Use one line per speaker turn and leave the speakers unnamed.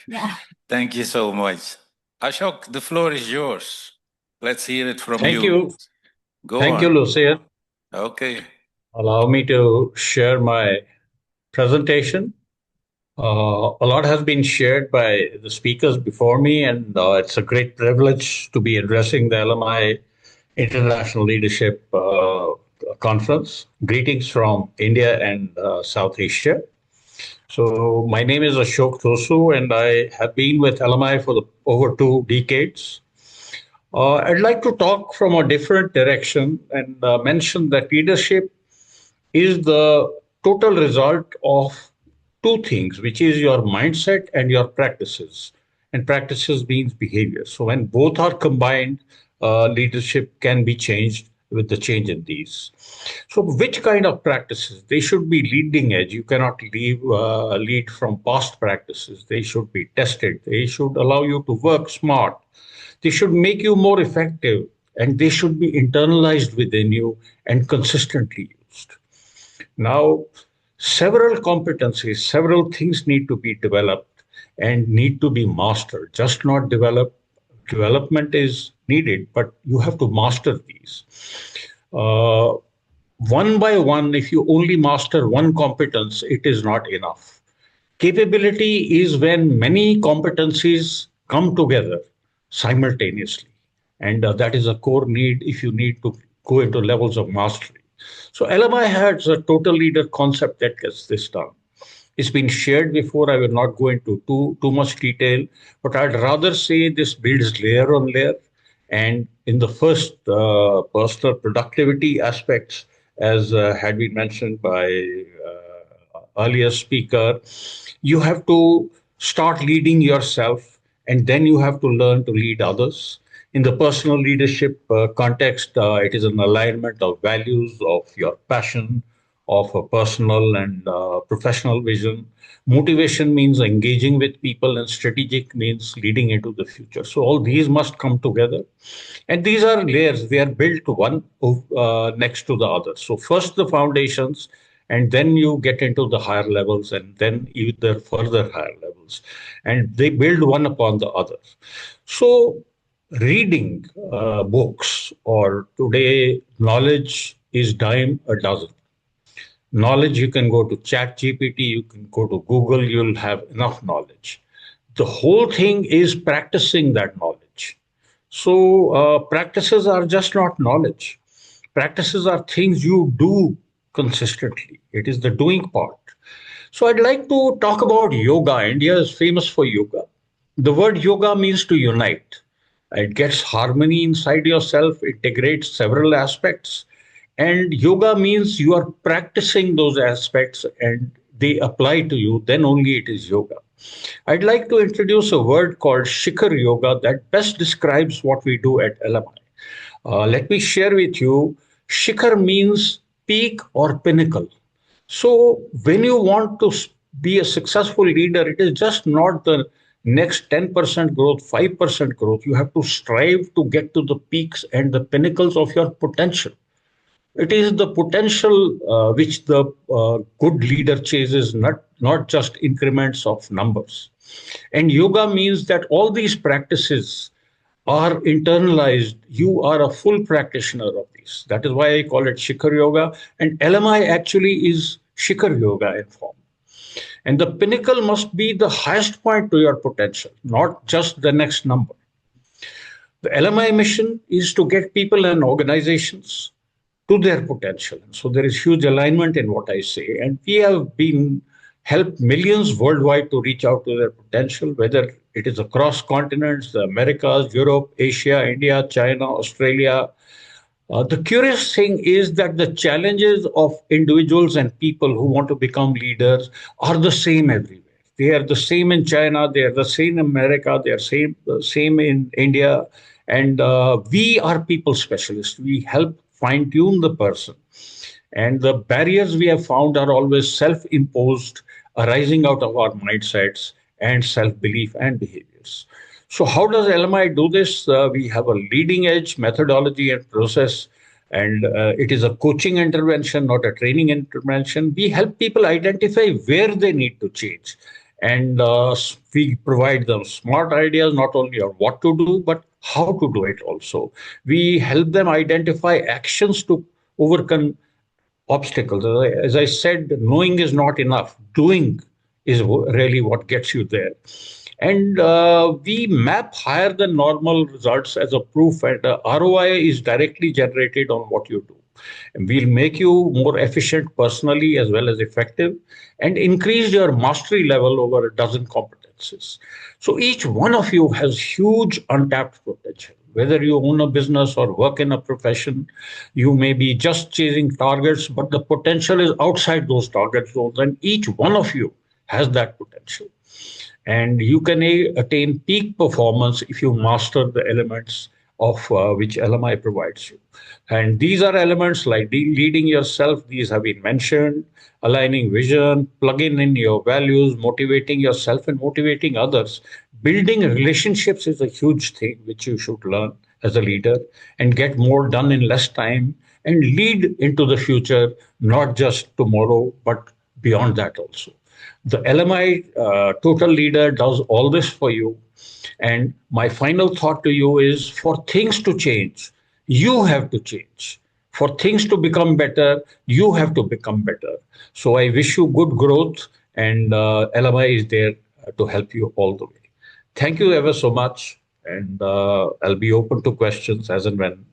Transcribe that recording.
Yeah.
Thank you so much. Ashok, the floor is yours. Let's hear it from
Thank
you.
you.
Go
Thank
on.
you, Lucia.
Okay.
Allow me to share my presentation. A lot has been shared by the speakers before me, and it's a great privilege to be addressing the LMI International Leadership Conference. Greetings from India and South Asia. So, my name is Ashok Thussu, and I have been with LMI for over 2 decades. I'd like to talk from a different direction and mention that leadership is the total result of two things, which is your mindset and your practices. And practices means behavior. So when both are combined, leadership can be changed with the change in these. So which kind of practices? They should be leading edge. You cannot lead from past practices. They should be tested. They should allow you to work smart. They should make you more effective, and they should be internalized within you and consistently used. Now, several competencies, several things need to be developed and need to be mastered. Just not develop. Development is needed, but you have to master these. Uh, One by one, if you only master one competence, it is not enough. Capability is when many competencies come together simultaneously. And that is a core need if you need to go into levels of mastery. So LMI has a total leader concept that gets this done. It's been shared before. I will not go into too much detail, but I'd rather say this builds layer on layer. And in the first personal productivity aspects, as had been mentioned by earlier speaker, you have to start leading yourself, and then you have to learn to lead others. In the personal leadership context, it is an alignment of values, of your passion, of a personal and professional vision. Motivation means engaging with people, and strategic means leading into the future. So all these must come together, and these are layers. They are built one next to the other. So first the foundations, and then you get into the higher levels, and then either further higher levels, and they build one upon the other. So reading books, or today knowledge is dime a dozen. Knowledge, you can go to chat gpt, you can go to google, you'll have enough knowledge. The whole thing is practicing that knowledge. So practices are just not knowledge. Practices are things you do consistently. It is the doing part. So I'd like to talk about yoga. India is famous for yoga. The word yoga means to unite. It gets harmony inside yourself, integrates several aspects. And yoga means you are practicing those aspects and they apply to you, then only it is yoga. I'd like to introduce a word called Shikhar Yoga that best describes what we do at LMI. Let me share with you. Shikhar means peak or pinnacle. So when you want to be a successful leader, it is just not the next 10% growth, 5% growth. You have to strive to get to the peaks and the pinnacles of your potential. It is the potential which the good leader chases, not just increments of numbers. And yoga means that all these practices are internalized. You are a full practitioner of these. That is why I call it Shikhar Yoga. And LMI actually is Shikhar Yoga in form. And the pinnacle must be the highest point to your potential, not just the next number. The LMI mission is to get people and organizations to their potential. So there is huge alignment in what I say. And we have been helped millions worldwide to reach out to their potential, whether it is across continents, the Americas, Europe, Asia, India, China, Australia. The curious thing is that the challenges of individuals and people who want to become leaders are the same everywhere. They are the same in China, they are the same in America, they are same in India. And we are people specialists. We help fine tune the person. And the barriers we have found are always self imposed, arising out of our mindsets and self belief and behaviors. So, how does LMI do this? We have a leading edge methodology and process, and it is a coaching intervention, not a training intervention. We help people identify where they need to change And we provide them smart ideas, not only on what to do, but how to do it also. We help them identify actions to overcome obstacles. As I said, knowing is not enough. Doing is really what gets you there. And we map higher than normal results as a proof, and ROI is directly generated on what you do. And we'll make you more efficient personally as well as effective, and increase your mastery level over a dozen competencies. So each one of you has huge untapped potential. Whether you own a business or work in a profession, you may be just chasing targets, but the potential is outside those target zones, and each one of you has that potential. And you can attain peak performance if you master the elements of which LMI provides you. And these are elements like leading yourself, these have been mentioned, aligning vision, plugging in your values, motivating yourself and motivating others. Building relationships is a huge thing which you should learn as a leader, and get more done in less time, and lead into the future, not just tomorrow, but beyond that also. The LMI Total Leader does all this for you. And my final thought to you is, for things to change, you have to change. For things to become better, you have to become better. So I wish you good growth, and LMI is there to help you all the way. Thank you ever so much. And I'll be open to questions as and when